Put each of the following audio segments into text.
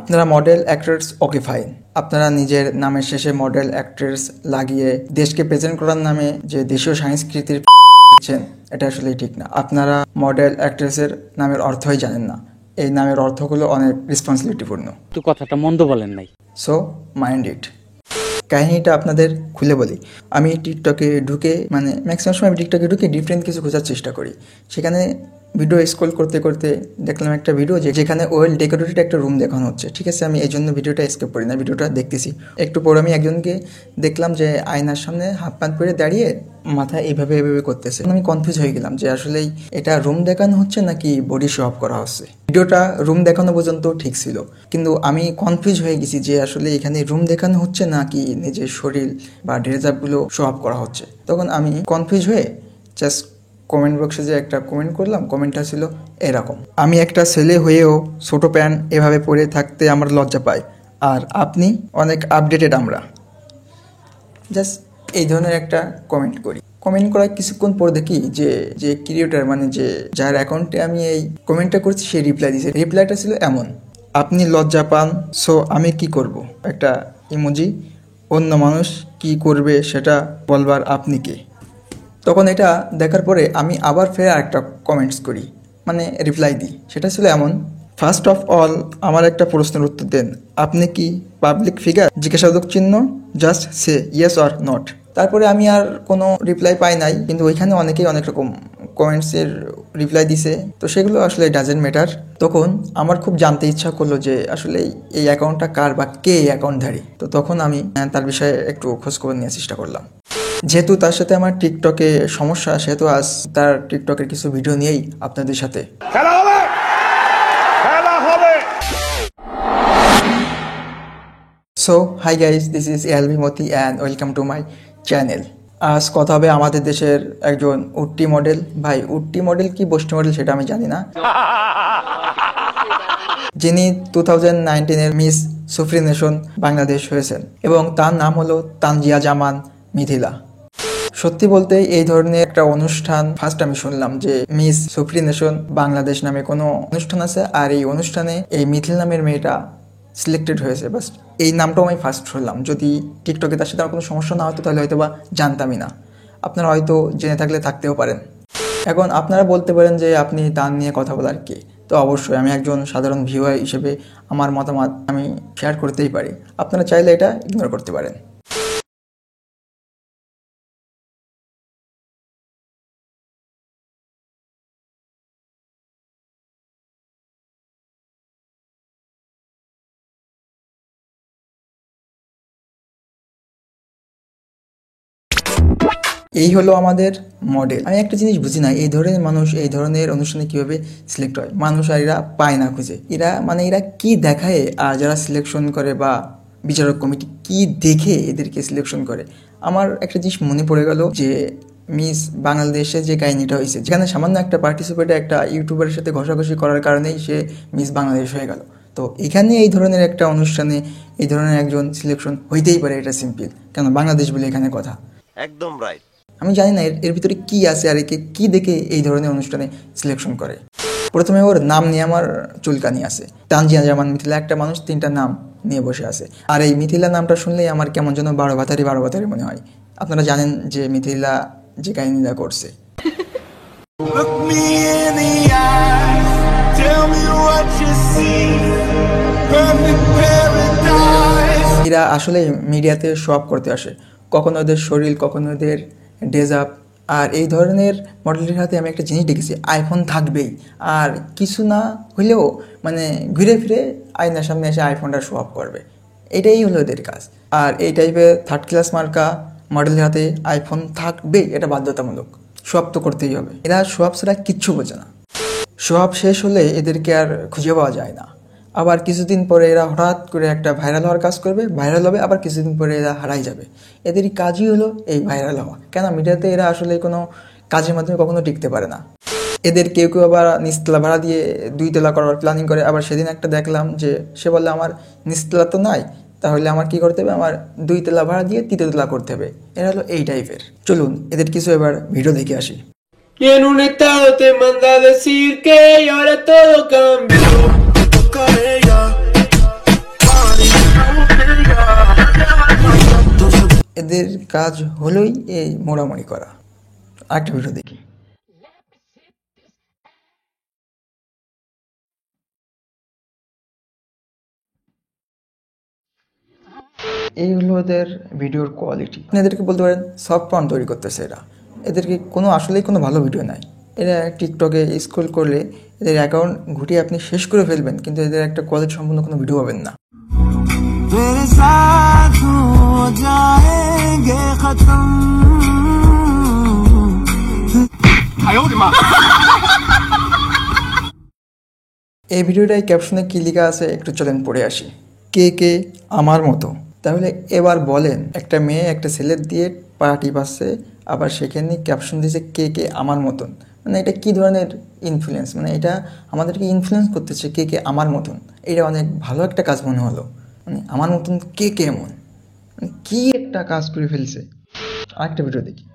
আপনারা model actors okay fine, আপনারা নিজের নামের শেষে মডেল অ্যাক্টরস লাগিয়ে দেশকে প্রেজেন্ট করার নামে যে দেশীয় সংস্কৃতির দিচ্ছেন, এটা আসলেই ঠিক না। আপনারা মডেল অ্যাক্ট্রেসের নামের অর্থই জানেন না। এই নামের অর্থগুলো অনেক রেসপন্সিবিলিটিপূর্ণ। তো কথাটা মন্দ বলেন নাই। So mind it. কাহিনীটা আপনাদের খুলে বলি। আমি টিকটকে ঢুকে ম্যাক্সিমাম সময় টিকটকে ঢুকে ডিফারেন্ট কিছু খোঁজার চেষ্টা করি। সেখানে ভিডিও স্ক্রল করতে করতে দেখলাম একটা ভিডিও যেখানে ওয়েল ডেকোরেটেড একটা রুম দেখানো হচ্ছে। ঠিক আছে, আমি এই জন্য ভিডিওটা স্কিপ করি না, ভিডিওটা দেখতেছি। একটু পর আমি একজনকে দেখলাম যে আয়নার সামনে হাফ প্যান্ট পরে দাঁড়িয়ে মাথা এইভাবে করতেছে। আমি কনফিউজ হয়ে গেলাম যে আসলেই এটা রুম দেখানো হচ্ছে নাকি বডি শো অফ করা হচ্ছে। ভিডিওটা রুম দেখানো পর্যন্ত ঠিক ছিল, কিন্তু আমি কনফিউজ হয়ে গেছি যে আসলে এখানে রুম দেখানো হচ্ছে নাকি নিজের শরীর বা ড্রেস আপগুলো শো অফ করা হচ্ছে। তখন আমি কনফিউজ হয়ে জাস্ট কমেন্ট বক্সে যে একটা কমেন্ট করলাম, কমেন্টটা ছিল এরকম: আমি একটা ছেলে হয়েও ছোট প্যান্ট এভাবে পরে থাকতে আমার লজ্জা পাই, আর আপনি অনেক আপডেটেড। আমরা জাস্ট এই ধরনের একটা কমেন্ট করি। কমেন্ট করার কিছুক্ষণ পর দেখি যে ক্রিয়েটর যে যার অ্যাকাউন্টে আমি এই কমেন্টটা করছি সে রিপ্লাই দিয়েছে। রিপ্লাইটা ছিল এমন: আপনি লজ্জা পান, সো আমি কি করব, একটা ইমোজি। অন্য মানুষ কি করবে সেটা বলবার আপনি কে? তখন এটা দেখার পরে আমি আবার ফের আরেকটা কমেন্টস করি, রিপ্লাই দিই। সেটা ছিল এমন: ফার্স্ট অফ অল আমার একটা প্রশ্নের উত্তর দেন, আপনি কি পাবলিক ফিগার? জিজ্ঞাসাবোধক চিহ্ন, just say yes or not. তারপরে আমি আর কোনো রিপ্লাই পাই নাই, কিন্তু ওইখানে অনেকেই অনেক রকম কমেন্টসের রিপ্লাই দিছে, তো সেগুলো আসলে ডাজেন্ট ম্যাটার। তখন আমার খুব জানতে ইচ্ছা করলো যে আসলে এই অ্যাকাউন্টটা কার বা কে এই অ্যাকাউন্টধারী। তো তখন আমি তার বিষয়ে একটু খোঁজখবর নেওয়ার চেষ্টা করলাম। যেহেতু তার সাথে আমার টিকটকে সমস্যা, সেহেতু আজ তার টিকটকের কিছু ভিডিও নিয়েই আপনাদের সাথে খেলা হবে। So hi guys, this is LV Moti and welcome to my channel. আজ কথা হবে আমাদের দেশের একজন উট্টি মডেল। ভাই, উট্টি মডেল কি বস্তি মডেল সেটা আমি জানি না, যিনি 2019-এর মিস সুফরি নেশন বাংলাদেশ হয়েছেন, এবং তার নাম হলো তানজিয়া জামান মিথিলা। সত্যি বলতে এই ধরনের একটা অনুষ্ঠান ফার্স্ট আমি শুনলাম, যে মিস সুফরি নেশন বাংলাদেশ নামে কোনো অনুষ্ঠান আছে, আর এই অনুষ্ঠানে এই মিথিল নামের মেয়েটা সিলেক্টেড হয়েছে। বাস এই নামটাও আমি ফার্স্ট শুনলাম। যদি টিকটকে তার সাথে আমার কোনো সমস্যা না হতো তাহলে হয়তো বা জানতামই না। আপনারা হয়তো জেনে থাকলে থাকতেও পারেন। এখন আপনারা বলতে পারেন যে আপনি তার নিয়ে কথা বলার কে? তো অবশ্যই আমি একজন সাধারণ ভিউয়ার হিসেবে আমার মতামত আমি শেয়ার করতেই পারি। আপনারা চাইলে এটা ইগনোর করতে পারেন। এই হলো আমাদের মডেল। আমি একটা জিনিস বুঝি না, এই ধরনের মানুষ এই ধরনের অনুষ্ঠানে কিভাবে সিলেক্ট হয়? মানুষ আর এরা পায় না খুঁজে। এরা কি দেখায় আর যারা সিলেকশন করে বা বিচারক কমিটি কি দেখে এদেরকে সিলেকশন করে? আমার একটা জিনিস মনে পড়ে গেল যে মিস বাংলাদেশে যে কাহিনীটা হয়েছে, যেখানে সামান্য একটা পার্টিসিপেটে একটা ইউটিউবারের সাথে ঘষাঘষি করার কারণেই সে মিস বাংলাদেশ হয়ে গেল। তো এখানে এই ধরনের একটা অনুষ্ঠানে এই ধরনের একজন সিলেকশন হইতেই পারে, এটা সিম্পল। কেন বাংলাদেশ বলে এখানে কথা? একদম রাইট। আমি জানি না এর ভিতরে কি আছে আর একে কি দেখে এই ধরনের অনুষ্ঠানে সিলেকশন করে। প্রথমে ওর নাম নিয়ে আমার চুলকানি আছে। তানজিয়া জামান মিথিলা, একটা মানুষ তিনটা নাম নিয়ে বসে আছে। আর এই মিথিলা নামটা শুনলেই আমার কেমন যেন বারো ভাতারি মনে হয়। আপনারা জানেন যে মিথিলা যে কাহিনীটা করছে। এরা আসলে মিডিয়াতে শো অফ করতে আসে, কখনো ওদের শরীর, কখনো ওদের ড্রেস আপ। আর এই ধরনের মডেলের হাতে আমি একটা জিনিস দেখেছি, আইফোন থাকবেই, আর কিছু না হলেও ঘুরে ফিরে আয়নার সামনে এসে আইফোনটা শো অফ করবে। এটাই হলো এদের কাজ। আর এই টাইপের থার্ড ক্লাস মার্কা মডেলের হাতে আইফোন থাকবেই, এটা বাধ্যতামূলক। শো অফ তো করতেই হবে। এরা শো অফ ছাড়া কিচ্ছু বোঝে না। শো অফ শেষ হলে এদেরকে আর খুঁজে পাওয়া যায় না। আবার কিছুদিন পরে এরা হঠাৎ করে একটা ভাইরাল হওয়ার কাজ করবে, ভাইরাল হবে, আবার কিছুদিন পরে এরা হারাই যাবে। এদেরই কাজই হলো এই ভাইরাল হওয়া। কেন মিডিয়াতে এরা আসলে কোনো কাজের মাধ্যমে কখনো টিকতে পারে না। এদের কেউ আবার নিচতলা ভাড়া দিয়ে 2 তলা করার প্ল্যানিং করে। আবার সেদিন একটা দেখলাম যে সে বললে আমার নিচতলা তো নাই, তাহলে আমার কি করতে হবে, আমার 2 তলা ভাড়া দিয়ে 3 তলা করতে হবে। এরা holo এই টাইপের। চলুন এদের কিছু এবার ভিডিও দেখে আসি। Y en un estado te manda a decir que ahora todo cambió. এদের কাজ হলোই এই মোড়ামুড়ি করা। আরেকটা ভিডিও দেখি। এই হলো ওদের ভিডিওর কোয়ালিটি। আপনি এদেরকে বলতে পারেন সফট পর্ন তৈরি করতেছে এরা। এদেরকে আসলেই কোনো ভালো ভিডিও নাই। এরা টিকটকে স্ক্রল করলে এদের অ্যাকাউন্ট ঘুটিয়ে আপনি শেষ করে ফেলবেন, কিন্তু এদের একটা কোয়ালিটি সম্পূর্ণ কোনো ভিডিও পাবেন না। এই ভিডিওটায় ক্যাপশনে কি লেখা আছে একটু চলেন পড়ে আসি। কে কে আমার মতো। তাহলে এবার বলেন, একটা মেয়ে একটা ছেলের দিয়ে পার্টি পাচ্ছে, আবার সেখানে ক্যাপশন দিয়েছে কে কে আমার মতন। মানে এটা কি ধরনের ইনফ্লুয়েন্স? মানে এটা আমাদেরকে ইনফ্লুয়েন্স করতেছে কে কে আমার মতন। এটা অনেক ভালো একটা কাজ মনে হলো। মানে আমার মতন কে কে এমন, মানে কি একটা কাজ করে ফেলছে। আরেকটা ভিডিও দেখি।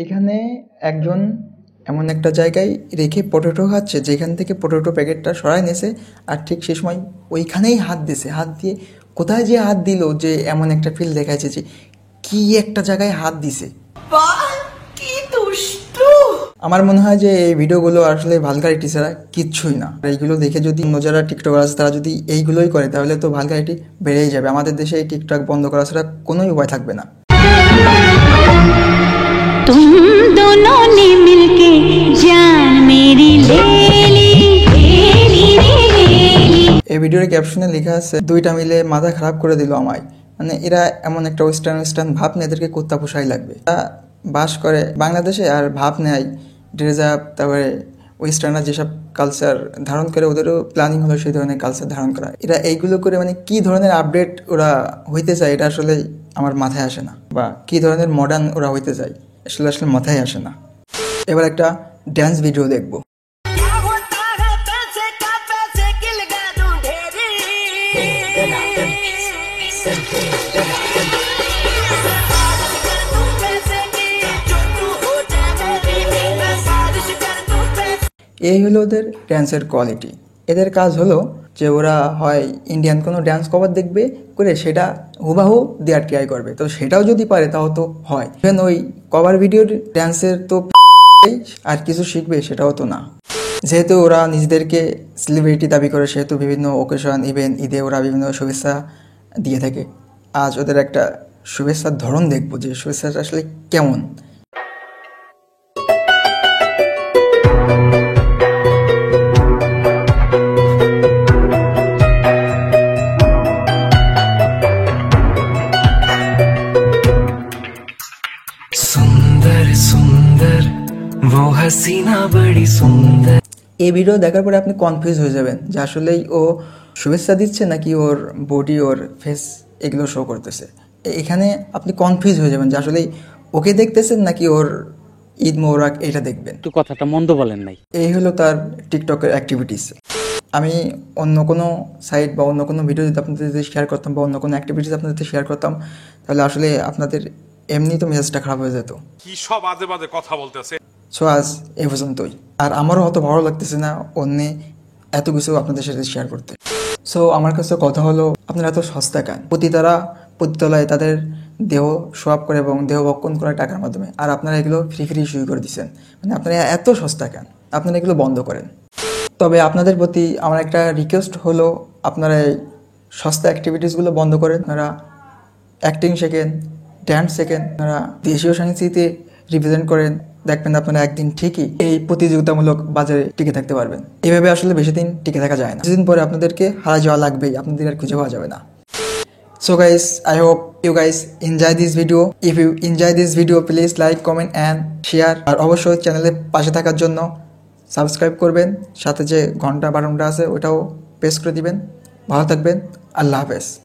এখানে একজন এমন একটা জায়গায় রেখে পটেটো খাচ্ছে যেখান থেকে পটেটো প্যাকেটটা সরাই নিয়েছে, আর ঠিক সে সময় ওইখানেই হাত দিয়েছে। হাত দিয়ে কোথায় যে হাত দিল যে এমন একটা ফিল দেখাচ্ছে যে কি একটা জায়গায় হাত দিছে। আমার মনে হয় যে এই ভিডিওগুলো আসলে ভালগারিটি ছাড়া কিচ্ছুই না। এইগুলো দেখে যদি অন্য যারা টিকটকার আছে তারা যদি এইগুলোই করে তাহলে তো ভালগারিটি বেড়েই যাবে। আমাদের দেশে এই টিকটক বন্ধ করা ছাড়া কোনোই উপায় থাকবে না। तुम दोनों ने मिलके जान मेरी ले ली। এই ভিডিওর ক্যাপশনে লেখা আছে দুইটা মিলে মাথা খারাপ করে দিল আমায়। মানে এরা এমন একটা ওয়েস্টার্ন ভাব নিয়ে এদেরকে কুত্তা পোষাই লাগবে। এরা বাস করে বাংলাদেশে আর ভাব নেয় ড্রেস আপ, তারপরে ওয়েস্টার্নরা যেসব কালচার ধারণ করে ওদেরও প্ল্যানিং হলো সেই ধরনের কালচার ধারণ করা। এরা এইগুলো করে মানে কি ধরনের আপডেট ওরা হইতে চায় এটা আসলে আমার মাথায় আসে না, বা কি ধরনের মডার্ন ওরা হইতে চায় আসলে মাথায় আসে না। এবার একটা ড্যান্স ভিডিও দেখবো। এই হলো ওদের ড্যান্সের কোয়ালিটি। এদের কাজ হলো যে ওরা হয় ইন্ডিয়ান কোনো ড্যান্স কভার দেখবে, করে সেটা হুবাহু দেওয়ার ট্রাই করবে। তো সেটাও যদি পারে তাও তো হয়। ইভেন ওই কভার ভিডিওর ড্যান্সের তো আর কিছু শিখবে সেটাও তো না। যেহেতু ওরা নিজেদেরকে সেলিব্রিটি দাবি করে, সেহেতু বিভিন্ন ওকেশন ইভেন্ট ঈদে ওরা বিভিন্ন শুভেচ্ছা দিয়ে থাকে। আজ ওদের একটা শুভেচ্ছার ধরন দেখবো যে শুভেচ্ছাটা আসলে কেমন। सुंदर सुंदर वो हसीना बड़ी सुंदर। এই ভিডিও দেখার পরে আপনি কনফিউজ হয়ে যাবেন যে আসলেই ও শুভেচ্ছা দিচ্ছে নাকি ওর বডি ওর ফেস এগুলো শো করতেছে। এখানে আপনি কনফিউজ হয়ে যাবেন যে আসলেই ওকে দেখতেছেন নাকি ওর ঈদ মোবারক এটা দেখবেন। একটু কথাটা মন্দ বলেন নাই। এই হলো তার টিকটকের অ্যাক্টিভিটিস। আমি অন্য কোনো সাইট বা অন্য কোনো ভিডিও যদি আপনাদের যদি শেয়ার করতাম বা অন্য কোনো অ্যাক্টিভিটিস আপনাদের সাথে শেয়ার করতাম, তাহলে আসলে আপনাদের এমনি তো মেজাজটা খারাপ হয়ে যেত। কি সব আজে বাজে কথা বলতেছে। সো আজ এই পর্যন্তই। আর আমারও অত ভালো লাগতেছে না অন্য এত কিছু আপনাদের সাথে শেয়ার করতে। সো আমার কাছে কথা হলো, আপনারা এত সস্তা কেন? পতিতলায় তাদের দেহ সোয়াপ করে এবং দেহ ভক্ষণ করে টাকার মাধ্যমে, আর আপনারা এগুলো ফ্রি শুরু করে দিচ্ছেন। মানে আপনারা এত সস্তা কেন? আপনারা এগুলো বন্ধ করেন। তবে আপনাদের প্রতি আমার একটা রিকোয়েস্ট হলো, আপনারা এই সস্তা অ্যাক্টিভিটিসগুলো বন্ধ করেন। আপনারা অ্যাক্টিং শেখেন, ড্যান্স শেখেন, আপনারা দেশীয় সংস্কৃতি রিপ্রেজেন্ট করেন। দেখবেন আপনারা একদিন ঠিকই এই প্রতিযোগিতামূলক বাজারে টিকে থাকতে পারবেন। এভাবে আসলে বেশি দিন টিকে থাকা যায় না। কিছুদিন পরে আপনাদেরকে হারা যাওয়া লাগবেই, আপনাদের আর খুঁজে পাওয়া যাবে না। So guys, I hope you guys enjoy this video. If you enjoy this video, please like, comment and share. আর অবশ্যই চ্যানেলের পাশে থাকার জন্য সাবস্ক্রাইব করবেন, সাথে যে ঘন্টা বাটনটা আছে ওটাও প্রেস করে দিবেন। ভালো থাকবেন, আল্লাহ হাফেজ।